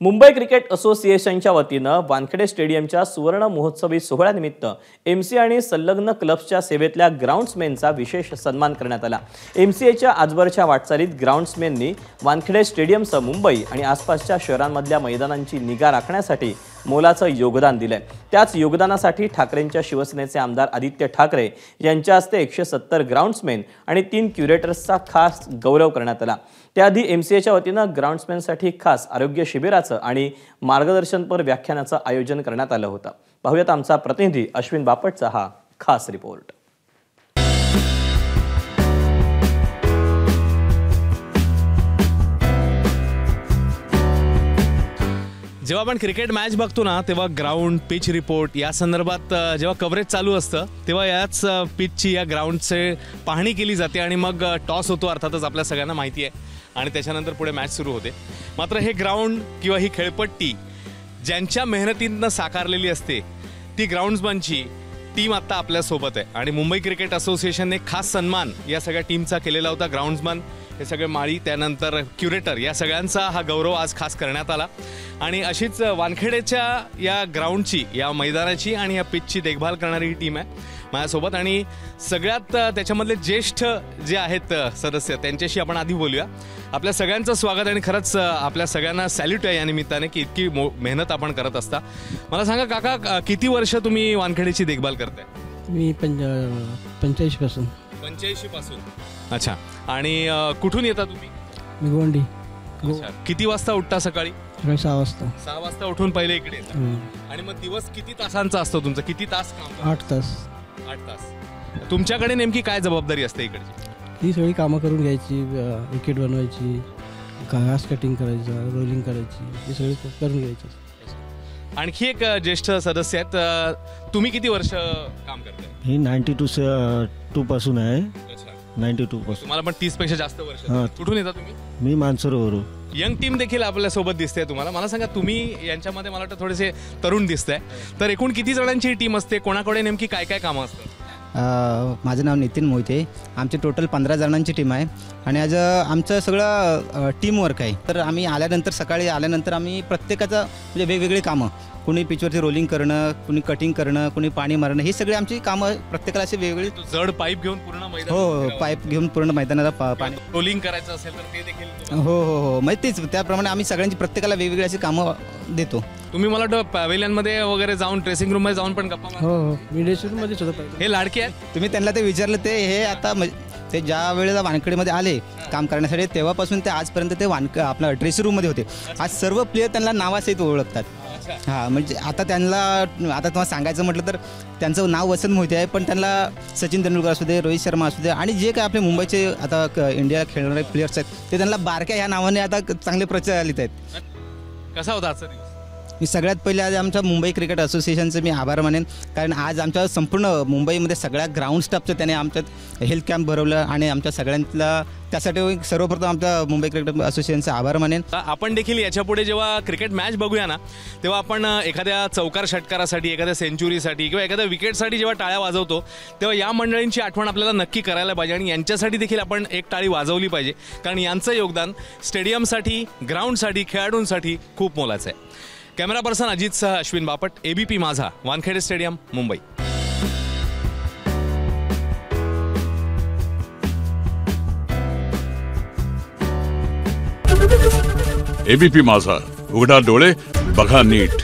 Mumbai cricket असोसिएशनच्या वतीनं वानखेडे स्टेडियमच्या सुवर्ण महोत्सवी सोहळ्यानिमित्त एमसी आणि संलग्न क्लब्सच्या सेवेतल्या ग्राउंड्समेनचा विशेष सन्मान करण्यात आला। एमसीएच्या आजवरच्या वाटचालीत ग्राउंड्समेननी वानखेडे स्टेडियमसह मुंबई आणि आसपासच्या शहरांमधल्या मैदानांची निगा राखण्यासाठी मोलाचं योगदान दिलंय। त्याच योगदानासाठी ठाकरेंच्या शिवसेनेचे आमदार आदित्य ठाकरे यांच्या हस्ते 170 ग्राउंड्समेन आणि 3 क्युरेटर्सचा खास गौरव करण्यात आला। त्याआधी एमसीएच्या वतीनं ग्राउंड्समेनसाठी खास आरोग्य शिबिराचं आणि मार्गदर्शनपर व्याख्यानाचं आयोजन करण्यात आलं होतं। पाहूयात आमचा प्रतिनिधी अश्विन बापटचा हा खास रिपोर्ट। जेव्हा आपण क्रिकेट मॅच बघतो ना तेव्हा ग्राउंड पिच रिपोर्ट या संदर्भात जेव्हा कव्हरेज चालू असतं तेव्हा याच पिचची या ग्राउंडचे पाहणी केली जाते आणि मग टॉस होतो, अर्थातच आपल्या सगळ्यांना माहिती आहे, आणि त्याच्यानंतर पुढे मॅच सुरू होते। मात्र हे ग्राउंड किंवा ही खेळपट्टी ज्यांच्या मेहनतीनं साकारलेली असते ती ग्राउंड्समनची टीम आता आपल्यासोबत आहे आणि मुंबई क्रिकेट असोसिएशनने खास सन्मान या सगळ्या टीमचा केलेला होता। ग्राउंड्समन हे सगळे माळी, त्यानंतर क्युरेटर या सगळ्यांचा हा गौरव आज खास करण्यात आला आणि अशीच वानखेडेच्या या ग्राउंडची, या मैदानाची आणि या पिचची देखभाल करणारी ही टीम आहे माझ्यासोबत। आणि सगळ्यात त्याच्यामधले ज्येष्ठ जे आहेत सदस्य त्यांच्याशी आपण आधी बोलूया। आपल्या सगळ्यांचं स्वागत आणि खरंच आपल्या सगळ्यांना सॅल्यूट आहे या निमित्ताने की इतकी मेहनत आपण करत असता। मला सांगा काका, किती वर्ष तुम्ही वानखेडेची देखभाल करताय? मी 85 पासून। 85 पासून? अच्छा। आणि कुठून येता तुम्ही? मी गोंडी। किती वाजता उठता सकाळी? 6 वाजता। 6 वाजता उठून पहिले इकडे येता आणि मग दिवस किती तासांचा असतो तुमचा? किती तास काम? 8 तास। 8 तास। तुमच्याकडे नेमकी काय जबाबदारी असते इकडची? ही सगळी कामं करून घ्यायची, विकेट बनवायची, घास कटिंग करायचं, रोलिंग करायची, हे सगळी करून घ्यायचं। आणखी एक ज्येष्ठ सदस्य आहेत, तुम्ही किती वर्ष काम करताय? ही 92 पासून आहे। 92 पासून। तुम्हाला पण 30 पेक्षा जास्त वर्ष। कुठून येता तुम्ही? मी मानसरोवरून। यंग टीम देखील आपल्या सोबत दिसते तुम्हाला। मला सांगा, तुम्ही यांच्यामध्ये मला वाटतं थोडेसे तरुण दिसताय, तर एकूण किती जणांची टीम असते? कोणाकडे नेमकी काय काय कामं असतात? माझं नाव नितीन मोहिते। आमची टोटल 15 जणांची टीम आहे आणि आज आमचं सगळं टीमवर्क आहे। तर आम्ही आल्यानंतर, सकाळी आल्यानंतर आम्ही प्रत्येकाचं म्हणजे वेगवेगळी कामं, कुणी पिचवरती रोलिंग करणं, कुणी कटिंग करणं, कुणी पाणी मारणं, ही सगळी आमची कामं प्रत्येकाला अशी वेगवेगळी। जड पाईप घेऊन पूर्ण मैदान? हो, पाईप घेऊन पूर्ण मैदानाला पाणी रोलिंग करायचं असेल तर ते देखील? हो हो हो, म्हणजे तेच त्याप्रमाणे आम्ही सगळ्यांची प्रत्येकाला वेगवेगळी अशी कामं देतो। तुम्ही मला वाटतं पॅव्हेलियनमध्ये वगैरे जाऊन, ड्रेसिंग रूममध्ये जाऊन पण गप्पा मारता? हो हो, मी ड्रेसिंग रूममध्येच होतो। हे लाडके आहेत? तुम्ही त्यांना ते विचारलं, ते हे आता ते ज्या वेळेला वानखेडेमध्ये आले काम करण्यासाठी तेव्हापासून ते आजपर्यंत ते आपल्या ड्रेसिंग रूममध्ये होते। आज सर्व प्लेयर त्यांना नावासहित ओळखतात। हां, म्हणजे आता तुम्हाला सांगायचं म्हटलं तर त्यांचं नाव वसंत मोहिते आहे, पण त्यांना सचिन तेंडुलकर असू दे, रोहित शर्मा असू दे, आणि जे काय आपले मुंबईचे आता इंडियाला खेळणारे प्लेयर्स आहेत ते त्यांना बारक्या ह्या नावाने आता चांगले प्रचलित आहेत। कसा होता आजचा दिवस? मी सगळ्यात पहिले आज आमच्या मुंबई क्रिकेट असोसिएशनचे मी आभार मानेन, कारण आज आमच्या संपूर्ण मुंबईमध्ये सगळ्या ग्राउंड स्टाफचं त्याने आमच्यात हेल्थ कॅम्प भरवलं आणि आमच्या सगळ्यांना त्यासाठी सर्वप्रथम आमच्या मुंबई क्रिकेट असोसिएशनचा आभार मानेन। आपण देखील याच्यापुढे जेव्हा क्रिकेट मॅच बघूया ना तेव्हा आपण एखाद्या चौकार षटकारासाठी, एखाद्या सेंचुरीसाठी किंवा एखाद्या विकेटसाठी जेव्हा टाळ्या वाजवतो तेव्हा या मंडळींची आठवण आपल्याला नक्की करायला पाहिजे आणि यांच्यासाठी देखील आपण एक टाळी वाजवली पाहिजे, कारण यांचं योगदान स्टेडियमसाठी, ग्राउंडसाठी, खेळाडूंसाठी खूप मोलाचं आहे। कॅमेरा पर्सन अजितसह अश्विन बापट, एबीपी माझा, वानखेडे स्टेडियम, मुंबई। एबीपी माझा, उघडा डोळे बघा नीट।